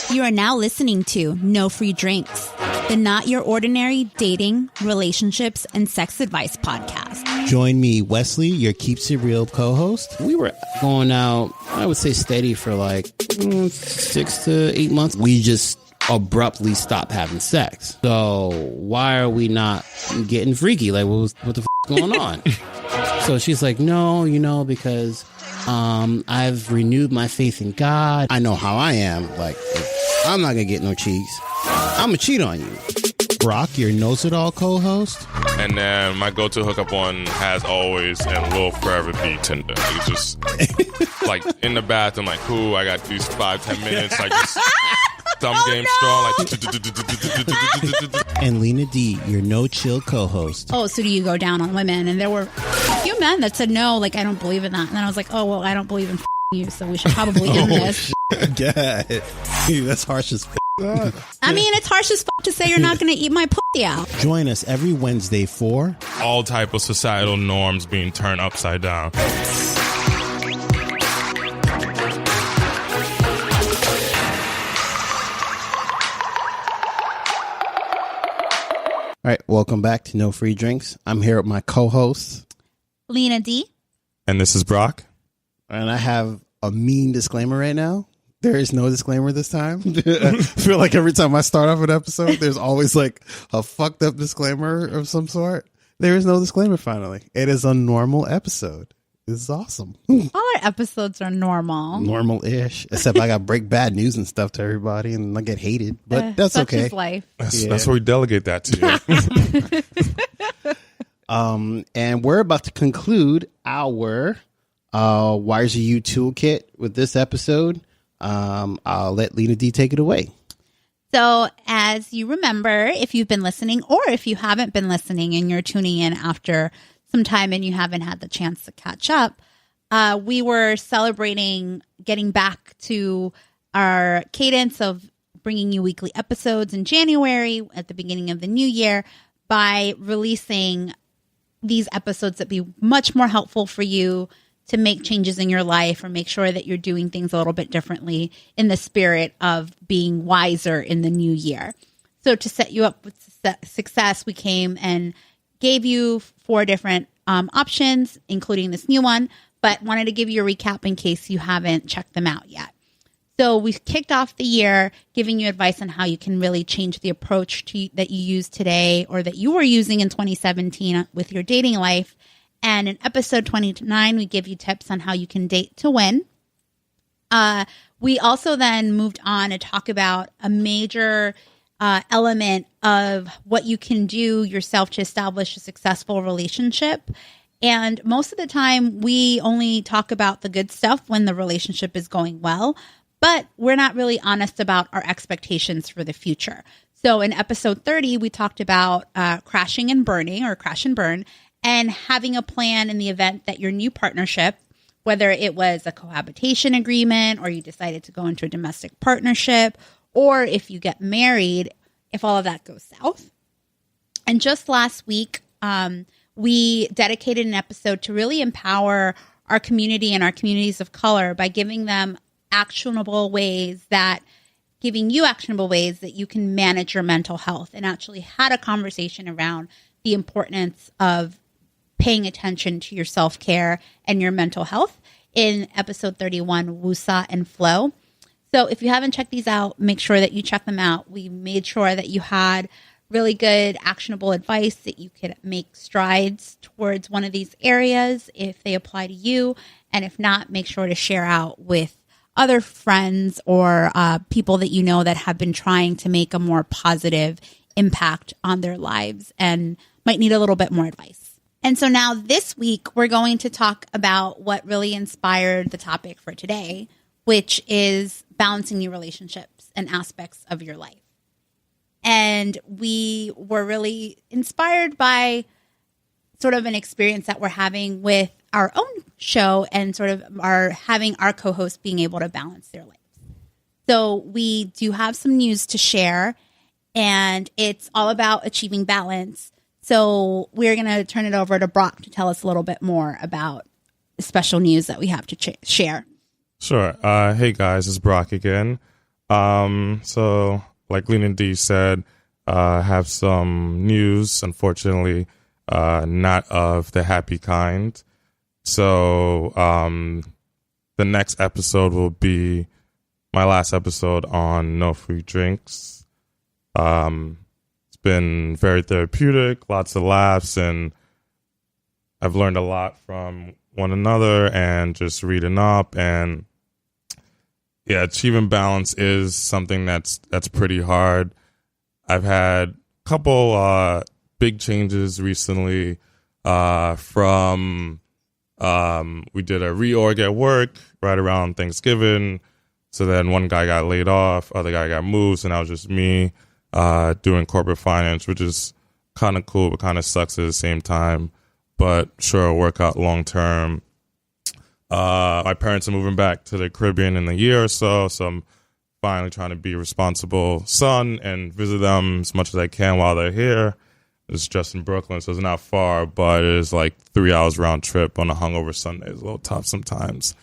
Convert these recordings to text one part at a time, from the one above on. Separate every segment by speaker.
Speaker 1: You are now listening to No Free Drinks, the Not Your Ordinary Dating, Relationships, and Sex Advice podcast.
Speaker 2: Join me, Wesley, your Keeps It Real co-host. We were going out, I would say steady for like 6 to 8 months. We just abruptly stopped having sex. So why are we not getting freaky? Like, what the f*** is going on? So she's like, no, because I've renewed my faith in God. I know how I am. Like, I'm not going to get no cheeks. I'm going to cheat on you. Brock, your Knows-It-All co-host.
Speaker 3: And then my go-to hookup one has always and will forever be Tinder. It's just like in the bathroom, like, cool, I got these 5-10 minutes. Like, just thumb game strong. Like,
Speaker 2: and Lena D, your No-Chill co-host.
Speaker 1: Oh, so do you go down on women? And there were a few men that said, no, like, I don't believe in that. And then I was like, oh, well, I don't believe in you, so we should probably end this.
Speaker 2: Yeah, that's harsh as
Speaker 1: I mean, it's harsh as to say you're not going to eat my pussy out.
Speaker 2: Join us every Wednesday for
Speaker 3: all type of societal norms being turned upside down.
Speaker 2: All right, welcome back to No Free Drinks. I'm here with my co-hosts,
Speaker 1: Lena D.
Speaker 3: And this is Brock.
Speaker 2: And I have a mean disclaimer right now. There is no disclaimer this time. I feel like every time I start off an episode, there's always like a fucked up disclaimer of some sort. There is no disclaimer finally. It is a normal episode. This is awesome.
Speaker 1: All our episodes are normal.
Speaker 2: Normal-ish. Except I got break bad news and stuff to everybody and I get hated. But that's
Speaker 1: such
Speaker 2: okay.
Speaker 1: Is life.
Speaker 3: That's where we delegate that to you.
Speaker 2: And we're about to conclude our Wires of You toolkit with this episode. I'll let Lena D take it away.
Speaker 1: So as you remember, if you've been listening or if you haven't been listening and you're tuning in after some time and you haven't had the chance to catch up, we were celebrating getting back to our cadence of bringing you weekly episodes in January at the beginning of the new year by releasing these episodes that be much more helpful for you to make changes in your life or make sure that you're doing things a little bit differently in the spirit of being wiser in the new year. So to set you up with success, we came and gave you 4 different options, including this new one, but wanted to give you a recap in case you haven't checked them out yet. So we kicked off the year giving you advice on how you can really change the approach that you use today or that you were using in 2017 with your dating life. And in episode 29, we give you tips on how you can date to win. We also then moved on to talk about a major element of what you can do yourself to establish a successful relationship. And most of the time, we only talk about the good stuff when the relationship is going well, but we're not really honest about our expectations for the future. So in episode 30, we talked about crashing and burning or crash and burn, and having a plan in the event that your new partnership, whether it was a cohabitation agreement or you decided to go into a domestic partnership, or if you get married, if all of that goes south. And just last week, we dedicated an episode to really empower our community and our communities of color by giving you actionable ways that you can manage your mental health, and actually had a conversation around the importance of paying attention to your self-care and your mental health in episode 31, Wusa and Flow. So if you haven't checked these out, make sure that you check them out. We made sure that you had really good actionable advice that you could make strides towards one of these areas if they apply to you. And if not, make sure to share out with other friends or people that you know that have been trying to make a more positive impact on their lives and might need a little bit more advice. And so now this week, we're going to talk about what really inspired the topic for today, which is balancing your relationships and aspects of your life. And we were really inspired by sort of an experience that we're having with our own show and sort of having our co-hosts being able to balance their lives. So we do have some news to share, and it's all about achieving balance. So we're going to turn it over to Brock to tell us a little bit more about the special news that we have to share.
Speaker 3: Sure. Hey, guys, it's Brock again. So like Lena D said, have some news, unfortunately, not of the happy kind. So, the next episode will be my last episode on No Free Drinks. It's been very therapeutic, lots of laughs, and I've learned a lot from one another and just reading up. And yeah, achieving balance is something that's pretty hard. I've had a couple big changes recently from we did a reorg at work right around Thanksgiving. So then one guy got laid off, other guy got moved, and now it's just me doing corporate finance, which is kind of cool, but kind of sucks at the same time. But sure, it'll work out long term. My parents are moving back to the Caribbean in a year or so, so I'm finally trying to be a responsible son and visit them as much as I can while they're here. It's just in Brooklyn, so it's not far, but it is like 3 hours round trip on a hungover Sunday. It's a little tough sometimes.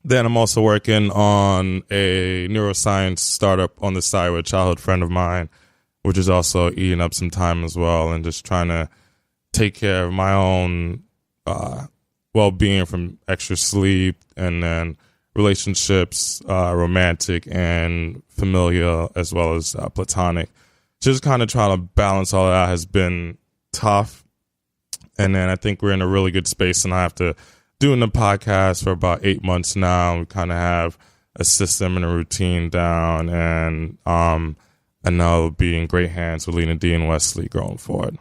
Speaker 3: Then I'm also working on a neuroscience startup on the side with a childhood friend of mine, which is also eating up some time as well, and just trying to take care of my own well-being from extra sleep and then relationships, romantic and familial, as well as platonic. Just kind of trying to balance all that has been tough. And then I think we're in a really good space, and I have to doing the podcast for about 8 months now. We kind of have a system and a routine down, and I know it'll be in great hands with Lena D and Wesley going forward.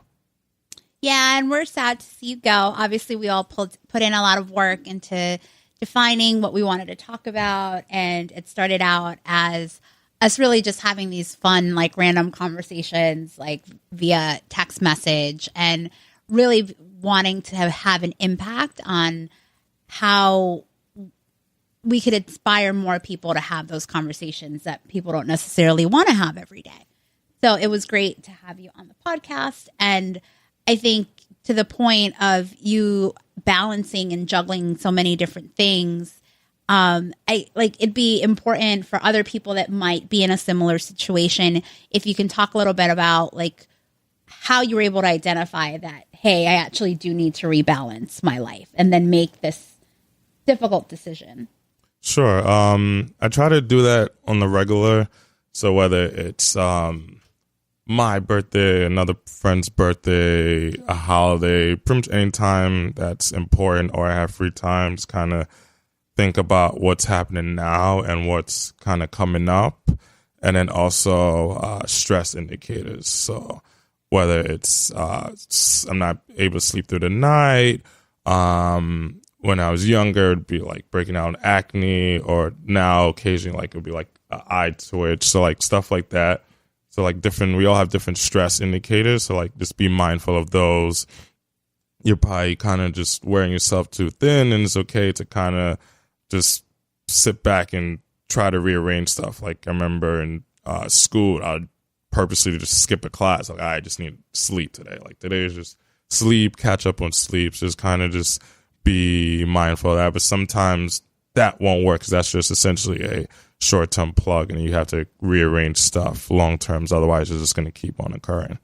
Speaker 1: Yeah, and we're sad to see you go. Obviously, we all put in a lot of work into defining what we wanted to talk about, and it started out as us really just having these fun, like, random conversations, like, via text message, and really wanting to have an impact on how we could inspire more people to have those conversations that people don't necessarily want to have every day. So it was great to have you on the podcast. And I think to the point of you balancing and juggling so many different things, it'd be important for other people that might be in a similar situation if you can talk a little bit about like how you were able to identify that, hey, I actually do need to rebalance my life, and then make this difficult decision.
Speaker 3: Sure. I try to do that on the regular. So whether it's my birthday, another friend's birthday, a holiday, pretty much any time that's important or I have free time, just kind of think about what's happening now and what's kind of coming up. And then also stress indicators. So whether it's I'm not able to sleep through the night. When I was younger, it'd be like breaking out in acne, or now occasionally like it'd be like an eye twitch. So like stuff like that. So like we all have different stress indicators. So like just be mindful of those. You're probably kind of just wearing yourself too thin, and it's okay to kind of just sit back and try to rearrange stuff. Like I remember in school, I'd purposely just skip a class. Like I just need sleep today. Like today is just sleep, catch up on sleep. Just kind of just be mindful of that. But sometimes that won't work because that's just essentially a short-term plug, and you have to rearrange stuff long-term. Otherwise, it's just going to keep on occurring.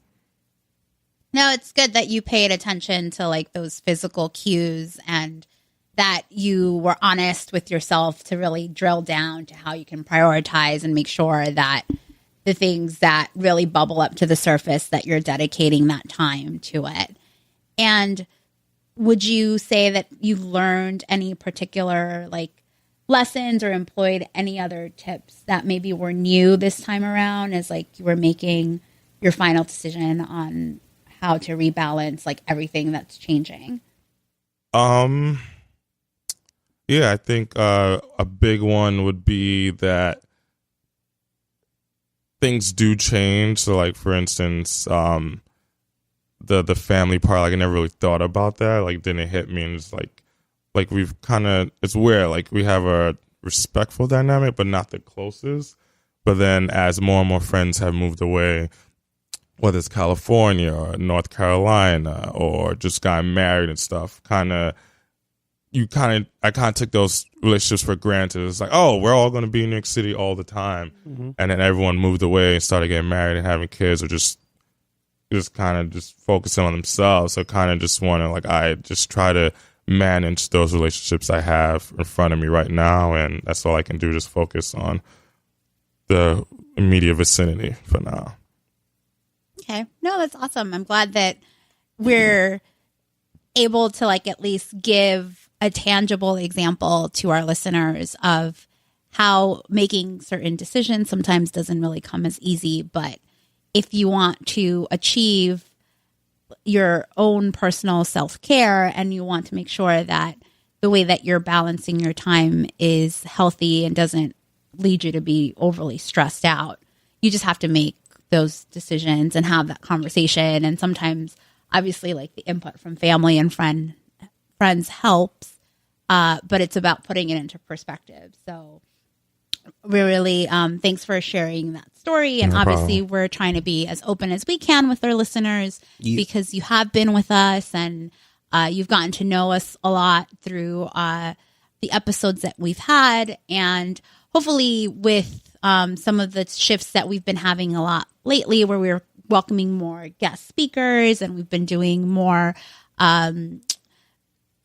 Speaker 1: No, it's good that you paid attention to like those physical cues, and that you were honest with yourself to really drill down to how you can prioritize and make sure that the things that really bubble up to the surface, that you're dedicating that time to it. And would you say that you learned any particular like lessons or employed any other tips that maybe were new this time around as like you were making your final decision on how to rebalance like everything that's changing?
Speaker 3: Yeah, I think a big one would be that things do change. So like for instance, the family part, like I never really thought about that. Like didn't hit me, and it's like we've kind of, it's weird. Like we have a respectful dynamic, but not the closest. But then as more and more friends have moved away, whether it's California or North Carolina or just got married and stuff, kind of I kind of took those relationships for granted. It's like, oh, we're all going to be in New York City all the time. And then everyone moved away and started getting married and having kids, or just kind of just focusing on themselves. So kind of just want to, like, I just try to manage those relationships I have in front of me right now. And that's all I can do, just focus on the immediate vicinity for now.
Speaker 1: Okay. No, that's awesome. I'm glad that we're able to, like, at least give a tangible example to our listeners of how making certain decisions sometimes doesn't really come as easy. But if you want to achieve your own personal self-care and you want to make sure that the way that you're balancing your time is healthy and doesn't lead you to be overly stressed out, you just have to make those decisions and have that conversation. And sometimes, obviously, like, the input from family and friends helps, but it's about putting it into perspective. So we really, thanks for sharing that story. And obviously we're trying to be as open as we can with our listeners because you have been with us and you've gotten to know us a lot through the episodes that we've had. And hopefully with some of the shifts that we've been having a lot lately, where we're welcoming more guest speakers and we've been doing more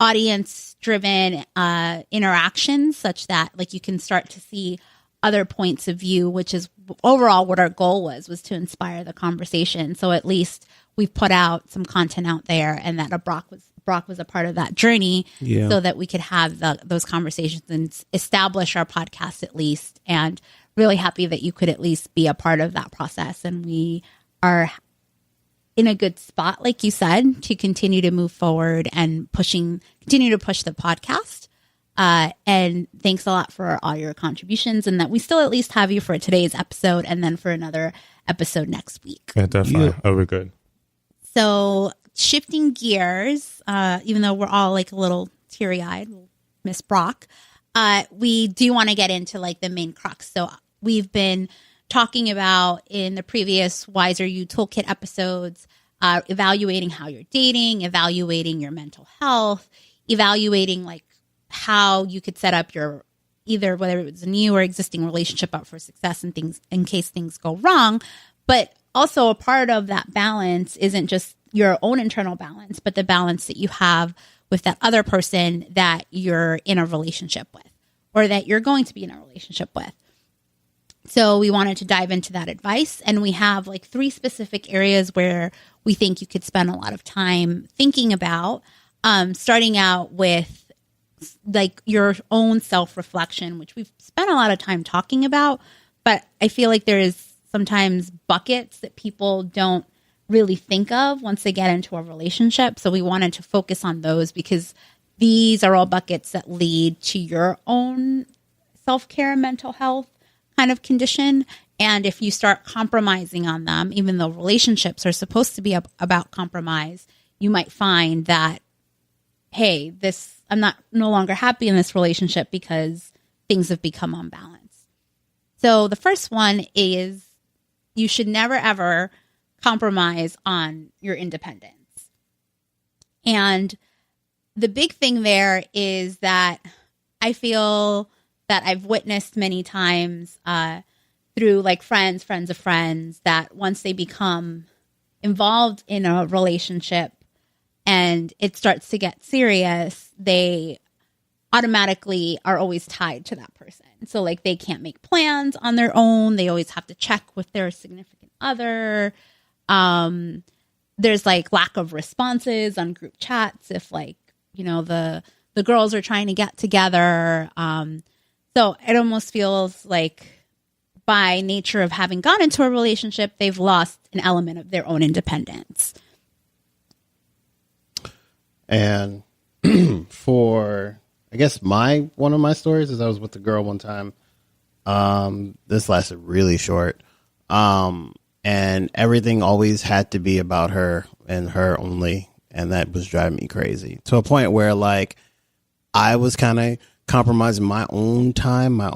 Speaker 1: audience-driven interactions, such that, like, you can start to see other points of view, which is overall what our goal was to inspire the conversation. So at least we've put out some content out there, and that Brock was a part of that journey, so that we could have those conversations and establish our podcast at least. And really happy that you could at least be a part of that process. And we are in a good spot, like you said, to continue to move forward and continue to push the podcast. And thanks a lot for all your contributions, and that we still at least have you for today's episode and then for another episode next week.
Speaker 3: Yeah, definitely. That'll be good.
Speaker 1: So shifting gears, even though we're all, like, a little teary-eyed, Miss Brock, we do want to get into, like, the main crux. So we've been talking about in the previous Wiser You Toolkit episodes, evaluating how you're dating, evaluating your mental health, evaluating, like, how you could set up your, either whether it was a new or existing relationship up for success and things in case things go wrong. But also a part of that balance isn't just your own internal balance, but the balance that you have with that other person that you're in a relationship with, or that you're going to be in a relationship with. So we wanted to dive into that advice, and we have, like, 3 specific areas where we think you could spend a lot of time thinking about, starting out with, like, your own self-reflection, which we've spent a lot of time talking about, but I feel like there is sometimes buckets that people don't really think of once they get into a relationship. So we wanted to focus on those because these are all buckets that lead to your own self-care and mental health kind of condition. And if you start compromising on them, even though relationships are supposed to be about compromise, you might find that, hey, I'm no longer happy in this relationship because things have become unbalanced. So the first one is you should never, ever compromise on your independence. And the big thing there is that I feel that I've witnessed many times through, like, friends of friends, that once they become involved in a relationship and it starts to get serious, they automatically are always tied to that person. So, like, they can't make plans on their own. They always have to check with their significant other. There's, like, lack of responses on group chats if, like, you know, the girls are trying to get together. So it almost feels like, by nature of having gone into a relationship, they've lost an element of their own independence.
Speaker 2: And for, I guess, one of my stories is I was with a girl one time. This lasted really short. And everything always had to be about her and her only. And that was driving me crazy, to a point where, like, I was kind of compromising my own time, I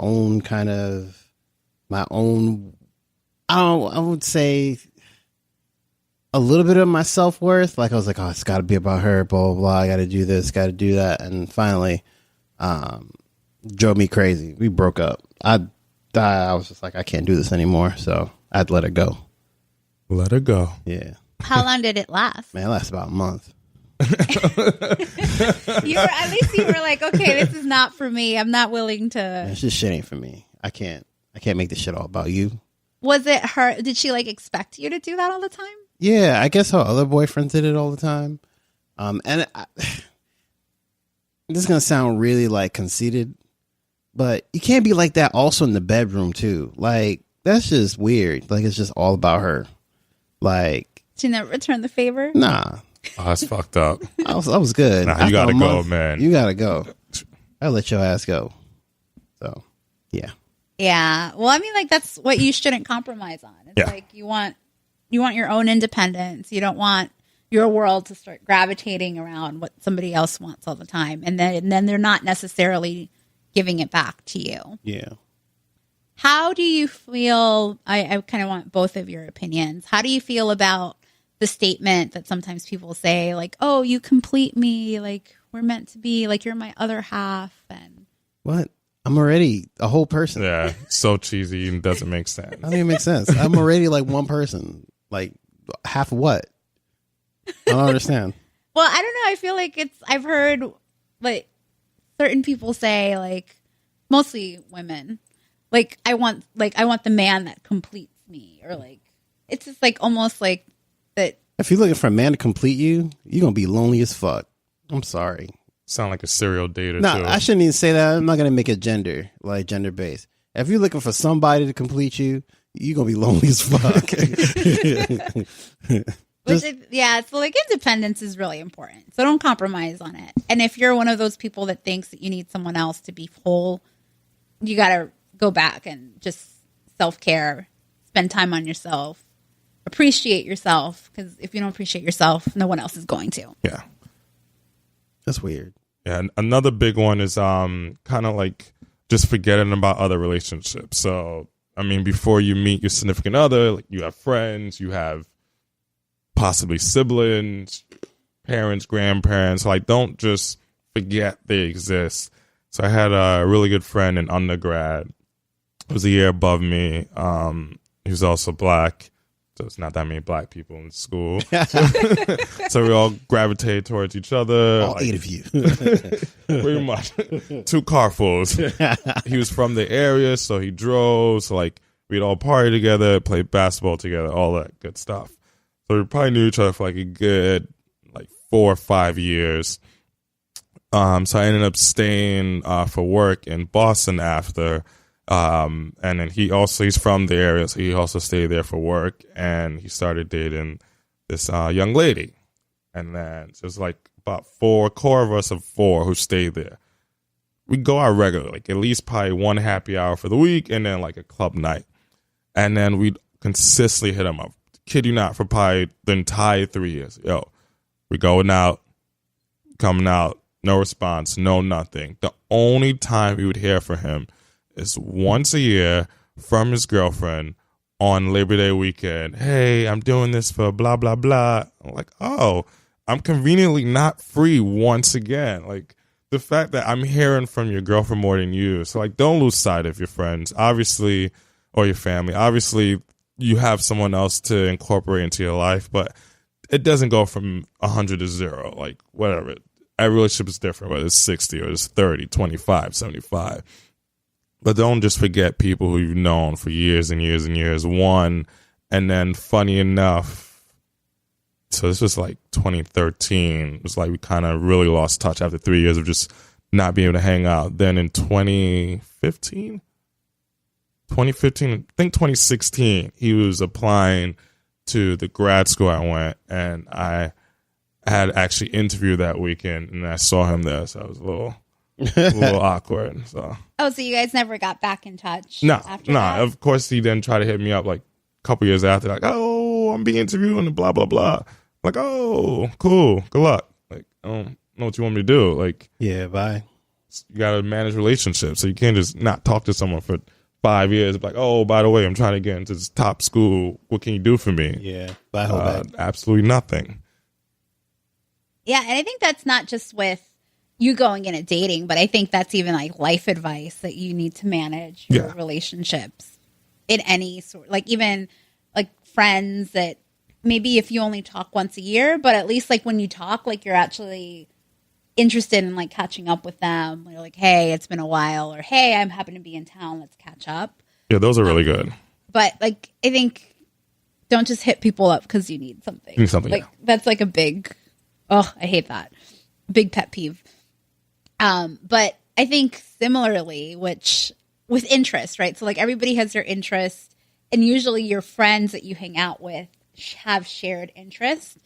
Speaker 2: would say, a little bit of my self-worth. Like I was like, oh, it's got to be about her, blah, blah, blah. I got to do this, got to do that. And finally, drove me crazy. We broke up. I was just like, I can't do this anymore. So I'd let her go.
Speaker 3: Let her go.
Speaker 2: Yeah.
Speaker 1: How long did it last?
Speaker 2: Man, it lasted about a month.
Speaker 1: At least you were like, okay, this is not for me. I'm not willing to.
Speaker 2: Man, it's just shit ain't for me. I can't make this shit all about you. Was
Speaker 1: it her? Did she like expect you to do that all the time?
Speaker 2: Yeah, I guess her other boyfriends did it all the time. This is gonna sound really like conceited, but you can't be like that also in the bedroom too. Like that's just weird. Like it's just all about her. Like
Speaker 1: she never returned the favor.
Speaker 2: Nah.
Speaker 3: Oh, that's fucked up.
Speaker 2: I was good.
Speaker 3: Nah, you gotta go, man.
Speaker 2: You gotta go. I'll let your ass go. So, yeah.
Speaker 1: Yeah. Well, I mean, like that's what you shouldn't compromise on. It's like you want your own independence. You don't want your world to start gravitating around what somebody else wants all the time, and then they're not necessarily giving it back to you.
Speaker 2: Yeah.
Speaker 1: How do you feel? I kind of want both of your opinions. How do you feel about the statement that sometimes people say, like, "Oh, you complete me. Like we're meant to be. Like you're my other half." And
Speaker 2: what? I'm already a whole person.
Speaker 3: Yeah, so cheesy and doesn't make sense.
Speaker 2: That doesn't even make sense. I'm already like one person. Like half of what? I don't understand.
Speaker 1: Well, I don't know. I feel like I've heard like certain people say, like mostly women, like I want the man that completes me, or like it's just like almost like that.
Speaker 2: If you're looking for a man to complete you, you're gonna be lonely as fuck. I'm sorry.
Speaker 3: Sound like a serial dater.
Speaker 2: No,
Speaker 3: too.
Speaker 2: I shouldn't even say that. I'm not gonna make it gender based. If you're looking for somebody to complete you, you're gonna be lonely as fuck.
Speaker 1: So like independence is really important. So don't compromise on it. And if you're one of those people that thinks that you need someone else to be whole, you gotta go back and just self-care, spend time on yourself, appreciate yourself. Because if you don't appreciate yourself, no one else is going to.
Speaker 3: Yeah.
Speaker 2: That's weird.
Speaker 3: Yeah, and another big one is kind of like just forgetting about other relationships. So, I mean, before you meet your significant other, like you have friends, you have possibly siblings, parents, grandparents. Like, don't just forget they exist. So I had a really good friend in undergrad. He was a year above me. He was also black. So it's not that many black people in school. So we all gravitated towards each other.
Speaker 2: All 8 of you.
Speaker 3: Pretty much. 2 carfuls. He was from the area, so he drove. So like we'd all party together, play basketball together, all that good stuff. So we probably knew each other for like a good 4 or 5 years. So I ended up staying for work in Boston after. And then he's from the area, so he also stayed there for work, and he started dating this young lady. And then so there's like about 4 core of us of 4 who stayed there. We go out regularly, like at least probably 1 happy hour for the week, and then like a club night. And then we'd consistently hit him up. Kid you not, for probably the entire 3 years. Yo, we going out, coming out, no response, no nothing. The only time we would hear from him is once a year from his girlfriend on Labor Day weekend. Hey, I'm doing this for blah, blah, blah. I'm like, oh, I'm conveniently not free once again. Like the fact that I'm hearing from your girlfriend more than you. So like, don't lose sight of your friends, obviously, or your family. Obviously, you have someone else to incorporate into your life, but it doesn't go from 100 to 0. Like whatever. Every relationship is different, whether it's 60 or it's 30, 25, 75. But don't just forget people who you've known for years and years and years. One, and then funny enough, so this was like 2013. It was like we kind of really lost touch after 3 years of just not being able to hang out. Then in 2015, I think 2016, he was applying to the grad school I went, and I had actually interviewed that weekend, and I saw him there, so I was a little awkward. So
Speaker 1: you guys never got back in touch?
Speaker 3: No,
Speaker 1: after that?
Speaker 3: Of course, he then tried to hit me up like a couple years after, like, oh, I'm being interviewed and blah blah blah. Like, oh, cool, good luck. Like, I don't know what you want me to do. Like,
Speaker 2: yeah, bye.
Speaker 3: You gotta manage relationships, so you can't just not talk to someone for 5 years, like, oh, by the way, I'm trying to get into this top school. What can you do for me?
Speaker 2: Yeah, but I hope
Speaker 3: absolutely nothing.
Speaker 1: Yeah, and I think that's not just with you going in and dating, but I think that's even like life advice that you need to manage your relationships in any sort, like even like friends that maybe if you only talk once a year, but at least like when you talk, like you're actually interested in like catching up with them. You're like, hey, it's been a while, or hey, I'm happen to be in town, let's catch up.
Speaker 3: Yeah, those are really good.
Speaker 1: But like, I think don't just hit people up because you need something. Like that's like a big, I hate that. Big pet peeve. But I think similarly, which with interest, right? So like everybody has their interest, and usually your friends that you hang out with have shared interests.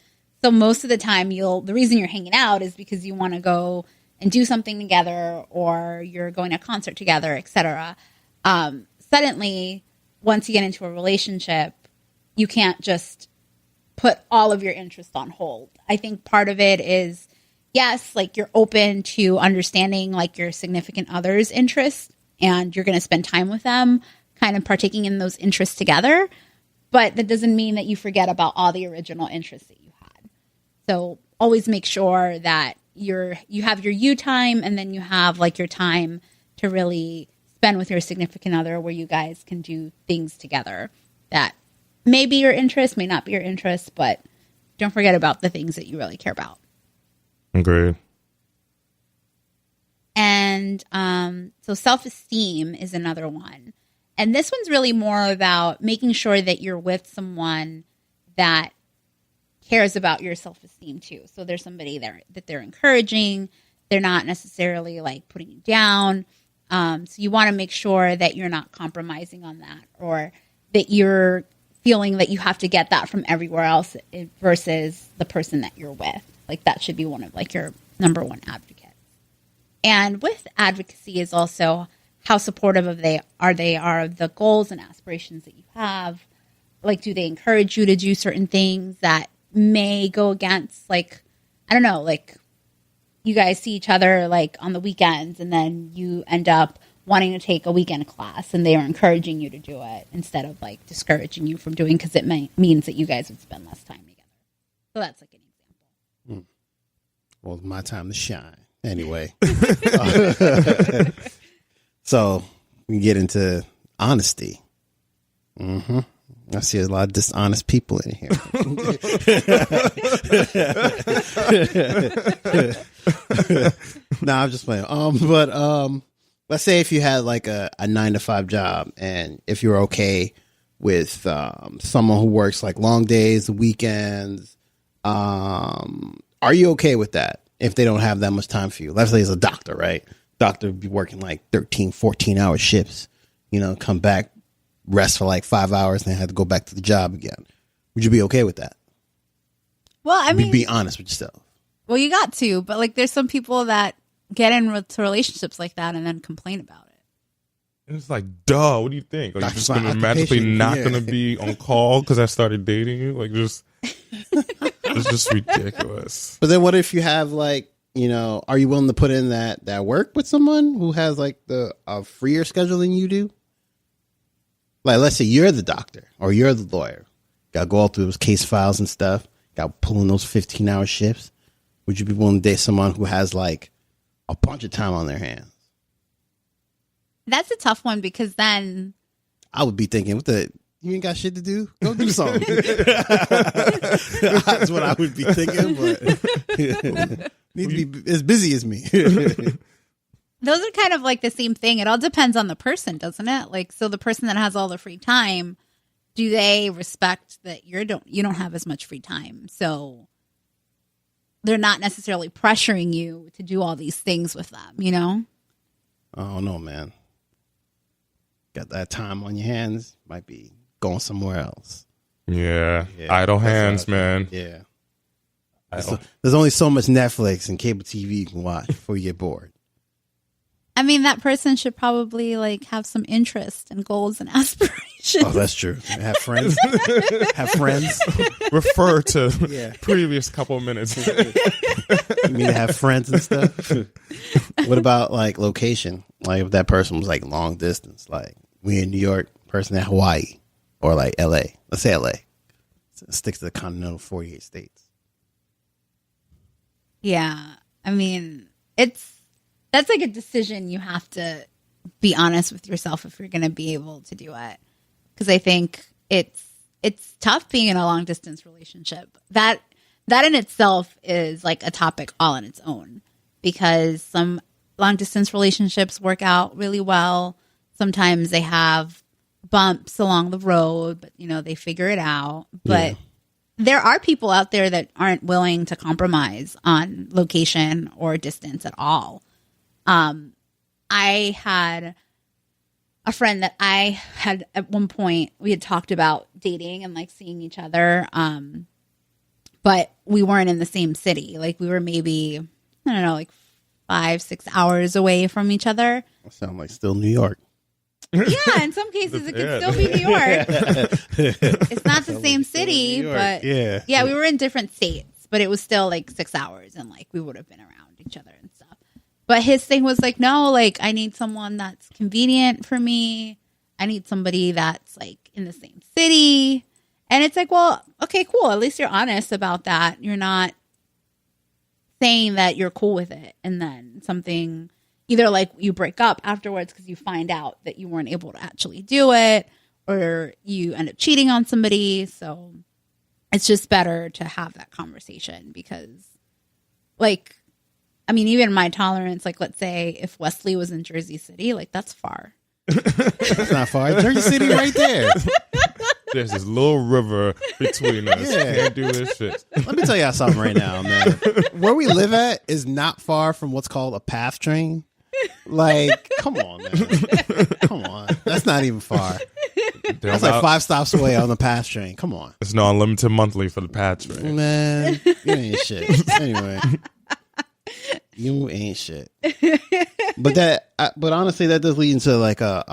Speaker 1: So most of the time the reason you're hanging out is because you want to go and do something together, or you're going to a concert together, etc. Suddenly, once you get into a relationship, you can't just put all of your interests on hold. I think part of it is, yes, like you're open to understanding like your significant other's interests, and you're going to spend time with them, kind of partaking in those interests together. But that doesn't mean that you forget about all the original interests that you had. So always make sure that you have your you time, and then you have like your time to really spend with your significant other, where you guys can do things together that may be your interest, may not be your interest, but don't forget about the things that you really care about.
Speaker 3: Agreed.
Speaker 1: And so self-esteem is another one. And this one's really more about making sure that you're with someone that cares about your self-esteem too. So there's somebody there that they're encouraging. They're not necessarily like putting you down. So you want to make sure that you're not compromising on that, or that you're feeling that you have to get that from everywhere else versus the person that you're with. Like that should be one of like your number one advocates. And with advocacy is also how supportive of they are of the goals and aspirations that you have. Like, do they encourage you to do certain things that may go against, like, I don't know, like you guys see each other like on the weekends, and then you end up wanting to take a weekend class, and they are encouraging you to do it instead of like discouraging you from doing, because it means that you guys would spend less time together. So that's like an example.
Speaker 2: Well, it's my time to shine. Anyway. So we get into honesty. I see a lot of dishonest people in here. No, I'm just playing. But let's say if you had like a 9-to-5 job, and if you're okay with someone who works like long days, weekends, are you okay with that if they don't have that much time for you? Let's say it's a doctor, right? Doctor would be working like 13, 14-hour shifts, come back, rest for like 5 hours, and then have to go back to the job again. Would you be okay with that?
Speaker 1: Well, I mean,
Speaker 2: be honest with yourself.
Speaker 1: Well, you got to, but like there's some people that get into relationships like that and then complain about it.
Speaker 3: It's like, duh, what do you think? Are you just going to magically not going to be on call because I started dating you? Like, just, it's just ridiculous.
Speaker 2: But then what if you have like, are you willing to put in that work with someone who has like a freer schedule than you do? Like, let's say you're the doctor or you're the lawyer. Got to go all through those case files and stuff. Got to pull in those 15-hour shifts. Would you be willing to date someone who has like a bunch of time on their hands?
Speaker 1: That's a tough one, because then
Speaker 2: I would be thinking, you ain't got shit to do? Go do something. That's what I would be thinking, but need to be as busy as me.
Speaker 1: Those are kind of like the same thing. It all depends on the person, doesn't it? Like, so the person that has all the free time, do they respect that you don't have as much free time? So they're not necessarily pressuring you to do all these things with them,
Speaker 2: I don't know, man. Got that time on your hands, might be going somewhere else.
Speaker 3: Yeah. Idle hands, man.
Speaker 2: Yeah. There's only so much Netflix and cable TV you can watch before you get bored.
Speaker 1: I mean, that person should probably like have some interest and goals and aspirations.
Speaker 2: Oh, that's true. Have friends.
Speaker 3: Refer to previous couple of minutes.
Speaker 2: You mean to have friends and stuff? What about like location? Like if that person was like long distance, like we in New York, person in Hawaii, or like LA. Let's say LA. Stick to the continental 48 states.
Speaker 1: Yeah. I mean, that's like a decision you have to be honest with yourself if you're going to be able to do it. Because I think it's tough being in a long distance relationship. That in itself is like a topic all on its own, because some long distance relationships work out really well. Sometimes they have bumps along the road, but they figure it out. But there are people out there that aren't willing to compromise on location or distance at all. I had a friend that I had at one point, we had talked about dating and like seeing each other. But we weren't in the same city. Like we were maybe, I don't know, like 5-6 hours away from each other.
Speaker 2: That sounds like still New York.
Speaker 1: Yeah, in some cases it could still be New York. It's not the same city, but yeah, we were in different states, but it was still like 6 hours, and like we would have been around each other and stuff. But his thing was like, no, like I need someone that's convenient for me. I need somebody that's like in the same city. And it's like, well, okay, cool. At least you're honest about that. You're not saying that you're cool with it, and then something, either like you break up afterwards because you find out that you weren't able to actually do it, or you end up cheating on somebody. So it's just better to have that conversation, because like, I mean, even my tolerance, like let's say if Wesley was in Jersey City, like that's far.
Speaker 2: That's not far. Jersey City right there.
Speaker 3: There's this little river between us.
Speaker 2: Yeah.
Speaker 3: Can't do this shit.
Speaker 2: Let me tell y'all something right now, man. Where we live at is not far from what's called a PATH train. Like, come on, man. Come on. That's not even far. That's like 5 stops away on the PATH train. Come on.
Speaker 3: It's no unlimited monthly for the PATH train.
Speaker 2: Man, you ain't shit. Anyway. You ain't shit. But honestly, that does lead into like a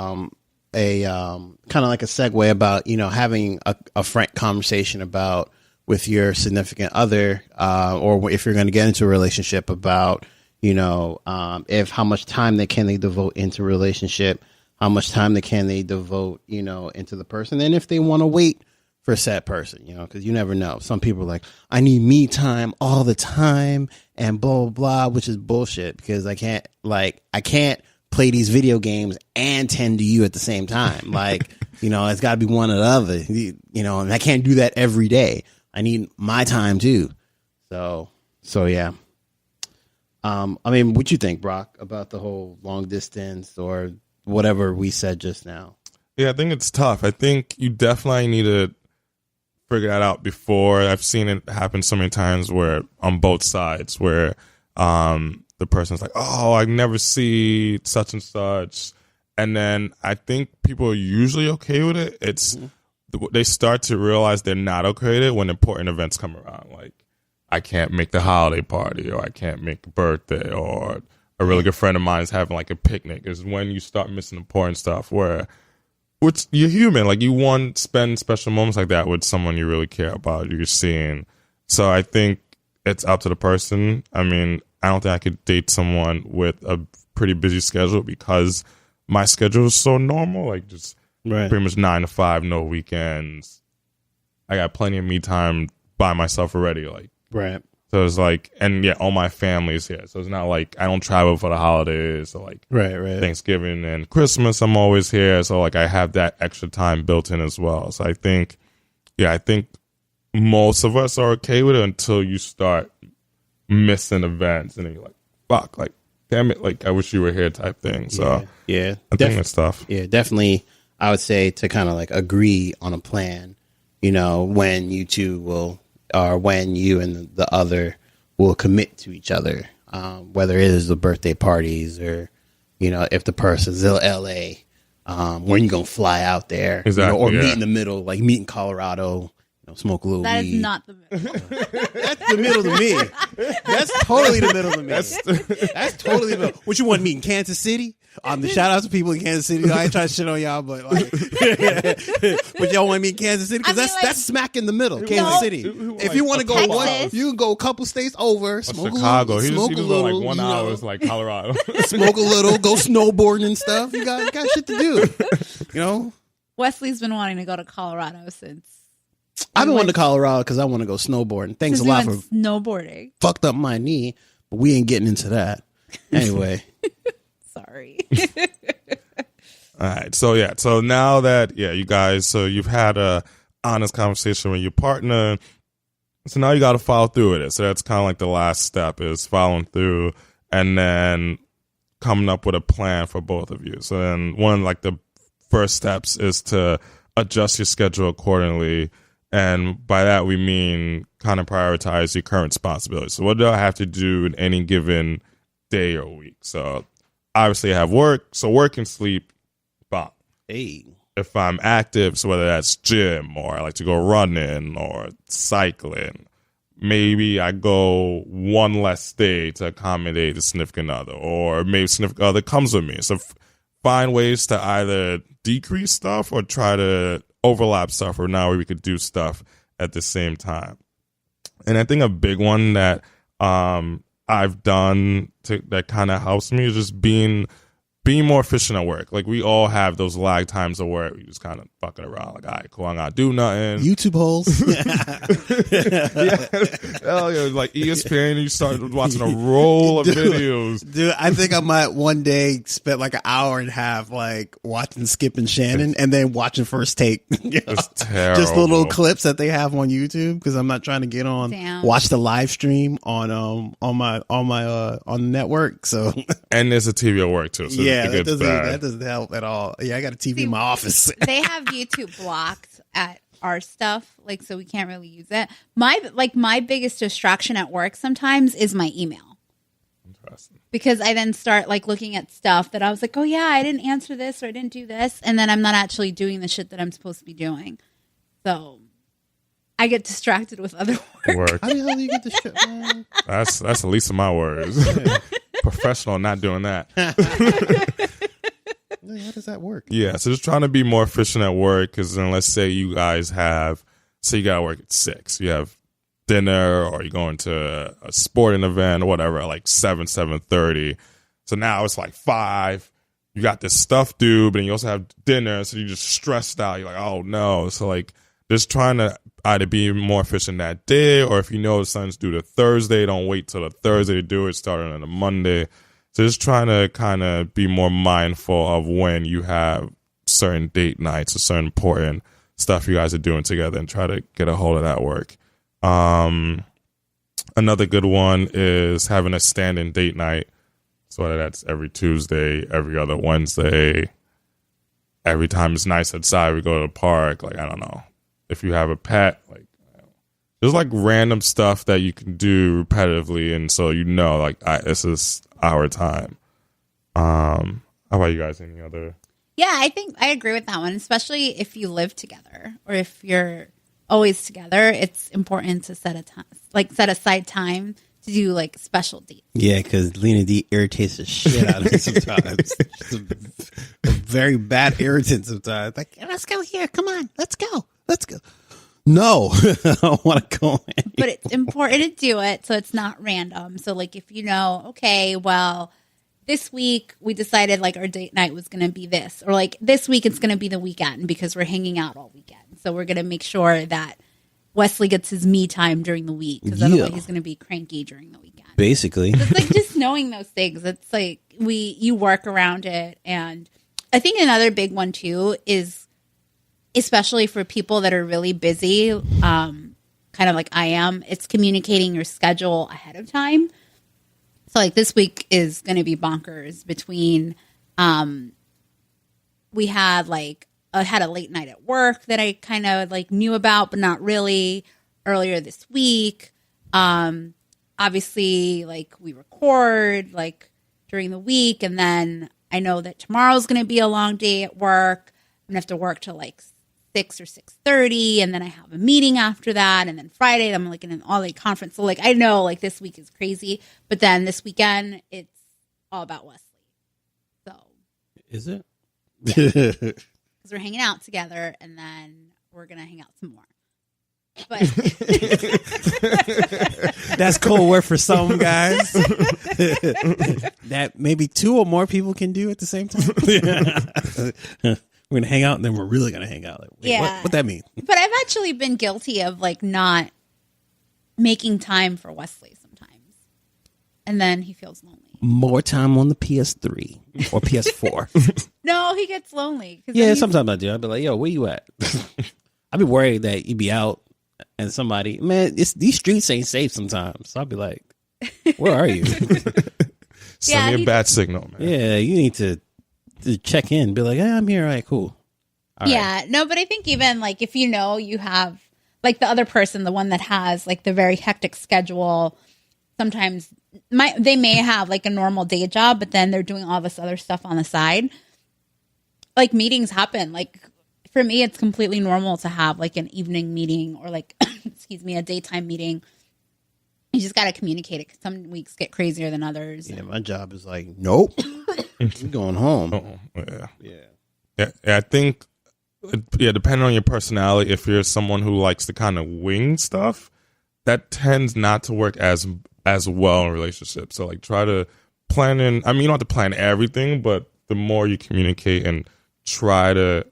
Speaker 2: kind of like a segue about, having a frank conversation about with your significant other, or if you're going to get into a relationship, about, if how much time can they devote into a relationship, how much time can they devote, into the person, and if they want to wait for said person, because you never know. Some people are like, I need me time all the time and blah, blah, blah, which is bullshit, because I can't play these video games and tend to you at the same time. Like, it's got to be one or the other, and I can't do that every day. I need my time too. So yeah. I mean, what you think, Brock, about the whole long distance or whatever we said just now?
Speaker 3: Yeah, I think it's tough. I think you definitely need to figure that out before. I've seen it happen so many times where on both sides, where the person's like, oh, I never see such and such. And then I think people are usually okay with it. It's they start to realize they're not okay with it when important events come around. Like, I can't make the holiday party, or I can't make a birthday, or a really good friend of mine is having like a picnic, is when you start missing important stuff, which you're human. Like, you want to spend special moments like that with someone you really care about, you're seeing. So I think it's up to the person. I mean, I don't think I could date someone with a pretty busy schedule, because my schedule is so normal. Like, just pretty much 9 to 5, no weekends. I got plenty of me time by myself already. Like,
Speaker 2: right.
Speaker 3: So it's like, and yeah, all my family's here. So it's not like I don't travel for the holidays. So like
Speaker 2: right.
Speaker 3: Thanksgiving and Christmas, I'm always here. So like I have that extra time built in as well. So I think most of us are okay with it until you start missing events, and then you're like, fuck, like, damn it, like I wish you were here type thing. So
Speaker 2: yeah.
Speaker 3: I think that's tough.
Speaker 2: Yeah, definitely. I would say to kind of like agree on a plan, when you two will, or when you and the other will commit to each other, whether it is the birthday parties, or, if the person's in LA, when you going to fly out there,
Speaker 3: exactly,
Speaker 2: or meet in the middle, like meet in Colorado, smoke a little weed.
Speaker 1: That is not the middle.
Speaker 2: That's the middle to me. That's totally the middle to me. That's totally the middle. What you want to meet in Kansas City? The shout out to people in Kansas City. I ain't trying to shit on y'all, but like, but y'all want to meet in Kansas City, because that's smack in the middle. Kansas City. If you want to go you can go a couple states over. Smoke
Speaker 3: Chicago.
Speaker 2: A little,
Speaker 3: He just like 1 hour is like Colorado.
Speaker 2: Smoke a little, go snowboarding and stuff. You got shit to do. You know,
Speaker 1: Wesley's been wanting to go to Colorado since.
Speaker 2: I've been wanting to Colorado because I want to go snowboarding. Thanks a lot for
Speaker 1: snowboarding.
Speaker 2: Fucked up my knee, but we ain't getting into that. Anyway.
Speaker 1: Sorry.
Speaker 3: All right. So now that, you guys, so you've had a honest conversation with your partner. So now you got to follow through with it. So that's kind of like the last step is following through and then coming up with a plan for both of you. So then one, like the first steps is to adjust your schedule accordingly. And by that, we mean kind of prioritize your current responsibilities. So what do I have to do in any given day or week? So obviously I have work. So work and sleep. Bomb.
Speaker 2: Hey.
Speaker 3: If I'm active, so whether that's gym or I like to go running or cycling, maybe I go one less day to accommodate the significant other, or maybe significant other comes with me. So find ways to either decrease stuff or try to overlap stuff, or now we could do stuff at the same time. And I think a big one that I've done that kind of helps me is just being more efficient at work. Like we all have those lag times of work. We just kind of fucking around. Like, all right, cool, I'm not do nothing.
Speaker 2: YouTube holes.
Speaker 3: Hell yeah, like ESPN, you start watching a roll of videos.
Speaker 2: Dude, I think I might one day spend like an hour and a half like watching Skip and Shannon and then watching First Take.
Speaker 3: It's terrible.
Speaker 2: Just the little clips that they have on YouTube because I'm not trying to get on watch the live stream on the network. So
Speaker 3: and there's a TV at work too. So
Speaker 2: that doesn't help at all. Yeah, I got a TV in my office.
Speaker 1: They have YouTube blocked at our stuff, like, so we can't really use it. My biggest distraction at work sometimes is my email.
Speaker 3: Interesting.
Speaker 1: Because I then start like looking at stuff that I was like, oh yeah, I didn't answer this or I didn't do this, and then I'm not actually doing the shit that I'm supposed to be doing. So I get distracted with other work.
Speaker 2: How the hell do you get the shit, man?
Speaker 3: That's the least of my worries. Yeah. Professional, not doing that.
Speaker 2: How does that work?
Speaker 3: Yeah, so just trying to be more efficient at work, because then let's say you guys you got to work at 6. You have dinner or you're going to a sporting event or whatever at like 7:30. So now it's like 5. You got this stuff due, but then you also have dinner, so you're just stressed out. You're like, oh no. So like just trying to either be more efficient that day, or if you know something's due to Thursday, don't wait till the Thursday to do it, start on a Monday. So just trying to kind of be more mindful of when you have certain date nights or certain important stuff you guys are doing together, and try to get a hold of that work. Another good one is having a standing date night. So whether that's every Tuesday, every other Wednesday, every time it's nice outside, we go to the park. Like, I don't know. If you have a pet, like, there's like random stuff that you can do repetitively, and so like this is our time. How about you guys? Any other?
Speaker 1: Yeah, I think I agree with that one, especially if you live together or if you're always together. It's important to set aside time to do like special dates.
Speaker 2: Yeah, because Lena D irritates the shit out of me sometimes. She's a very bad irritant sometimes. Like, let's go here. Come on, let's go. No, I don't want to go anymore.
Speaker 1: But it's important to do it so it's not random. So like if okay, well, this week we decided like our date night was going to be this, or like this week it's going to be the weekend because we're hanging out all weekend. So we're going to make sure that Wesley gets his me time during the week, because otherwise he's going to be cranky during the weekend.
Speaker 2: Basically.
Speaker 1: So it's like just knowing those things. It's like you work around it. And I think another big one too is, especially for people that are really busy, kind of like I am, it's communicating your schedule ahead of time. So like this week is going to be bonkers between, we had like, I had a late night at work that I kind of like knew about, but not really, earlier this week. Obviously like we record like during the week, and then I know that tomorrow's going to be a long day at work. I'm going to have to work till like 6 or 6:30, and then I have a meeting after that, and then Friday I'm like in an all-day conference. So like I know like this week is crazy, but then this weekend it's all about Wesley. So
Speaker 2: is it?
Speaker 1: Yeah. Because we're hanging out together, and then we're gonna hang out some more. But
Speaker 2: that's code word for some guys. That maybe 2 or more people can do at the same time. We're gonna hang out, and then we're really gonna hang out. Like, wait,
Speaker 1: Yeah.
Speaker 2: what that mean?
Speaker 1: But I've actually been guilty of like not making time for Wesley sometimes, and then he feels lonely.
Speaker 2: More time on the PS3 or PS4.
Speaker 1: No, he gets lonely.
Speaker 2: Yeah, sometimes I do. I'd be like, yo, where you at? I'd be worried that you'd be out and somebody, man, these streets ain't safe sometimes. So I'd be like, where are you?
Speaker 3: Send me a bad signal, man.
Speaker 2: Yeah, you need to check in. Be like, I'm here. All right, cool. All right.
Speaker 1: No, but I think even like if you know you have like the other person, the one that has like the very hectic schedule, sometimes they may have like a normal day job, but then they're doing all this other stuff on the side. Like meetings happen. Like for me, it's completely normal to have like an evening meeting or like, excuse me, a daytime meeting. You just got to communicate it because some weeks get crazier than others.
Speaker 2: Yeah, my job is like, nope, I'm going home.
Speaker 3: Yeah. I think, depending on your personality, if you're someone who likes to kind of wing stuff, that tends not to work as well in relationships. So like try to plan in. I mean, you don't have to plan everything, but the more you communicate and try to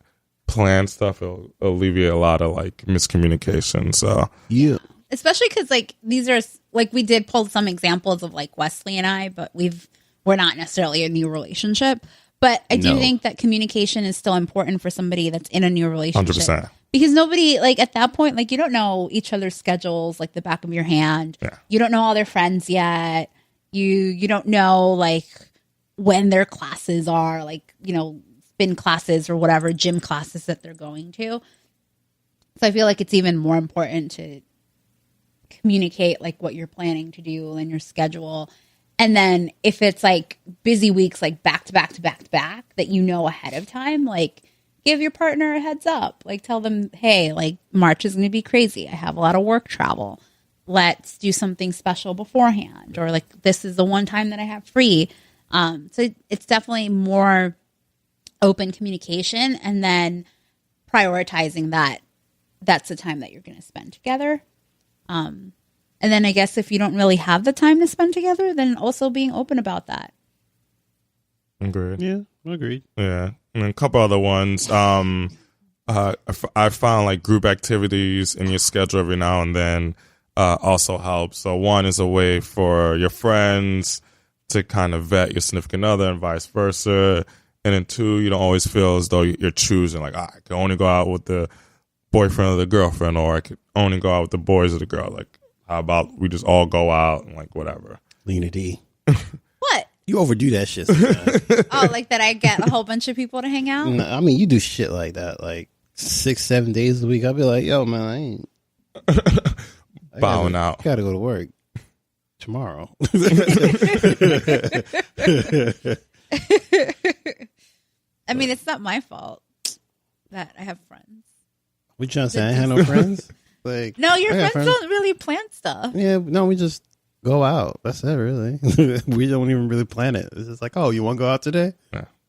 Speaker 3: plan stuff, it'll alleviate a lot of like miscommunication. So
Speaker 2: yeah.
Speaker 1: Especially because like these are like we did pull some examples of like Wesley and I, but we're not necessarily a new relationship. But I do think that communication is still important for somebody that's in a new relationship.
Speaker 3: 100%.
Speaker 1: Because nobody like at that point, like you don't know each other's schedules like the back of your hand.
Speaker 3: Yeah.
Speaker 1: You don't know all their friends yet. You don't know like when their classes are, like, you know, spin classes or whatever, gym classes that they're going to. So I feel like it's even more important to communicate like what you're planning to do and your schedule. And then if it's like busy weeks, like back to back to back to back that you know ahead of time, like give your partner a heads up, like tell them, hey, like March is going to be crazy. I have a lot of work travel. Let's do something special beforehand. Or like, this is the one time that I have free. So it's definitely more open communication and then prioritizing that that's the time that you're going to spend together. And then I guess if you don't really have the time to spend together, then also being open about that.
Speaker 3: Agreed.
Speaker 2: Yeah, agreed.
Speaker 3: Yeah. And then a couple other ones. I found like group activities in your schedule every now and then also helps. So one is a way for your friends to kind of vet your significant other and vice versa. And then two, you don't always feel as though you're choosing like, I can only go out with the boyfriend or the girlfriend, or I could only go out with the boys or the girl. Like, how about we just all go out and like whatever.
Speaker 2: Lena D.
Speaker 1: What?
Speaker 2: You overdo that shit sometimes.
Speaker 1: Oh, like that I get a whole bunch of people to hang out?
Speaker 2: No, I mean, you do shit like that, like 6-7 days a week. I'll be like, yo, man, I ain't
Speaker 3: bowing out.
Speaker 2: Gotta go to work tomorrow.
Speaker 1: I mean, it's not my fault that I have friends.
Speaker 2: What you trying to say? I ain't had no friends? Like,
Speaker 1: No, your friends don't really plan stuff.
Speaker 2: Yeah, no, we just go out. That's it, really. We don't even really plan it. It's just like, oh, you want to go out today?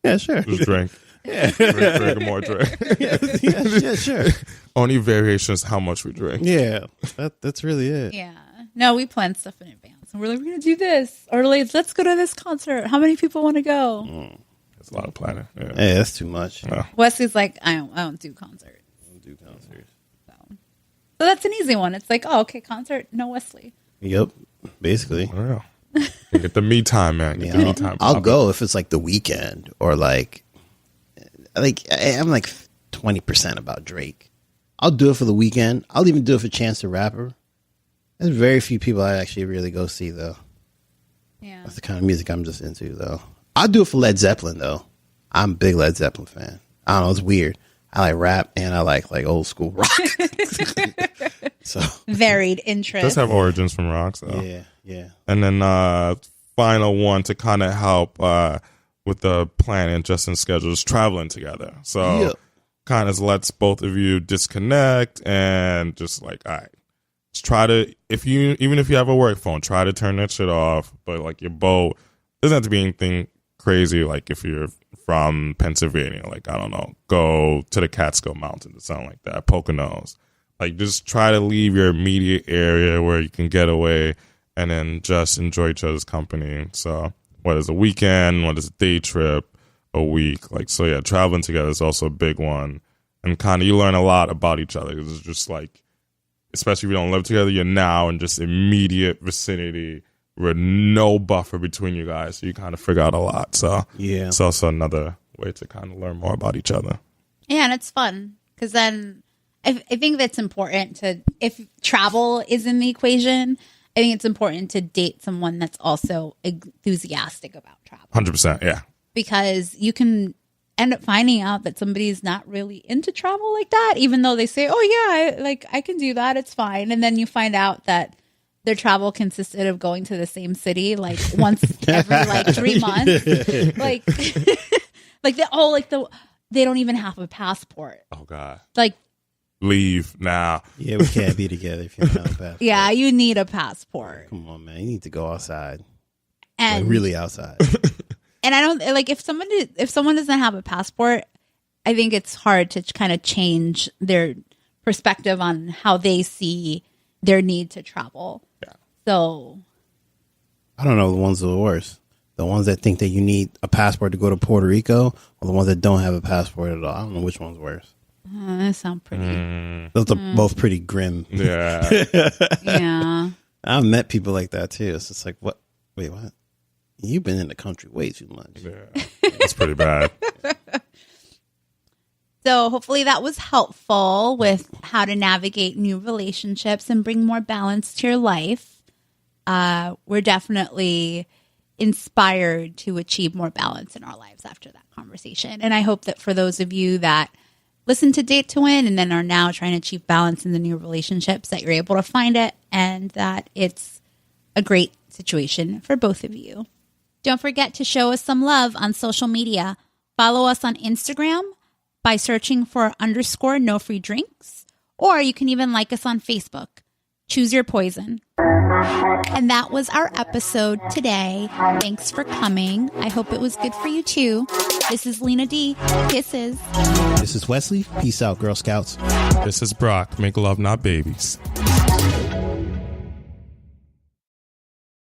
Speaker 2: Yeah, sure.
Speaker 3: Just drink.
Speaker 2: Yeah.
Speaker 3: drink more drink.
Speaker 2: yeah, sure.
Speaker 3: Only variation is how much we drink.
Speaker 2: Yeah, that's really it.
Speaker 1: Yeah. No, we plan stuff in advance. And we're like, we're going to do this. Or like, let's go to this concert. How many people want to go?
Speaker 3: It's a lot of planning. Yeah,
Speaker 2: Hey, that's too much.
Speaker 3: Yeah.
Speaker 1: Wesley's like, I don't do concerts. So that's an easy one. It's like, oh, okay, concert, no Wesley.
Speaker 2: Yep, basically.
Speaker 3: Oh, yeah. You get the me time, man. Get the me time.
Speaker 2: I'll go if it's like the weekend or like I'm like 20% about Drake. I'll do it for the weekend. I'll even do it for Chance the Rapper. There's very few people I actually really go see though.
Speaker 1: Yeah.
Speaker 2: That's the kind of music I'm just into though. I'll do it for Led Zeppelin though. I'm a big Led Zeppelin fan. I don't know, it's weird. I like rap and I like old school rock. So
Speaker 1: varied interest.
Speaker 3: Does have origins from rock, so
Speaker 2: yeah.
Speaker 3: And then final one to kind of help with the planning, just in schedules, traveling together. So kind of lets both of you disconnect and just like, all right, just try to, even if you have a work phone, try to turn that shit off. But like your boat doesn't have to be anything crazy. Like if you're from Pennsylvania, like, I don't know, go to the Catskill Mountains or something like that, Poconos. Like, just try to leave your immediate area where you can get away and then just enjoy each other's company. So whether it's a weekend, whether it's a day trip, a week. Like, so yeah, traveling together is also a big one. And kind of you learn a lot about each other. It's just like, especially if you don't live together, you're now in just immediate vicinity with no buffer between you guys. So you kind of figure out a lot. So yeah, it's also another way to kind of learn more about each other.
Speaker 1: Yeah, and it's fun because then I think that's important to, if travel is in the equation, I think it's important to date someone that's also enthusiastic about travel.
Speaker 3: 100%, yeah.
Speaker 1: Because you can end up finding out that somebody's not really into travel like that, even though they say, oh yeah, I can do that, it's fine. And then you find out that their travel consisted of going to the same city like once every like 3 months. They don't even have a passport.
Speaker 3: Oh God.
Speaker 1: Like,
Speaker 3: leave now.
Speaker 4: Yeah, we can't be together if you don't have a passport.
Speaker 1: Yeah, you need a passport.
Speaker 4: Come on, man. You need to go outside.
Speaker 1: And
Speaker 4: like really outside.
Speaker 1: And I don't like if someone doesn't have a passport, I think it's hard to kind of change their perspective on how they see their need to travel. Yeah. So
Speaker 4: I don't know the ones that are worse. The ones that think that you need a passport to go to Puerto Rico, or the ones that don't have a passport at all. I don't know which one's worse.
Speaker 1: That sounds pretty.
Speaker 4: Those are both pretty grim.
Speaker 3: Yeah.
Speaker 1: Yeah.
Speaker 4: I've met people like that too. It's just like, what? Wait, what? You've been in the country way too much.
Speaker 3: Yeah. That's pretty bad.
Speaker 1: So hopefully that was helpful with how to navigate new relationships and bring more balance to your life. We're definitely inspired to achieve more balance in our lives after that conversation. And I hope that for those of you that listen to Date to Win and then are now trying to achieve balance in the new relationships, that you're able to find it and that it's a great situation for both of you. Don't forget to show us some love on social media. Follow us on Instagram by searching for _NoFreeDrinks, or you can even like us on Facebook. Choose your poison. And that was our episode today. Thanks for coming. I hope it was good for you too. This is Lena D. Kisses.
Speaker 4: This is Wesley. Peace out, Girl Scouts.
Speaker 3: This is Brock. Make love, not babies.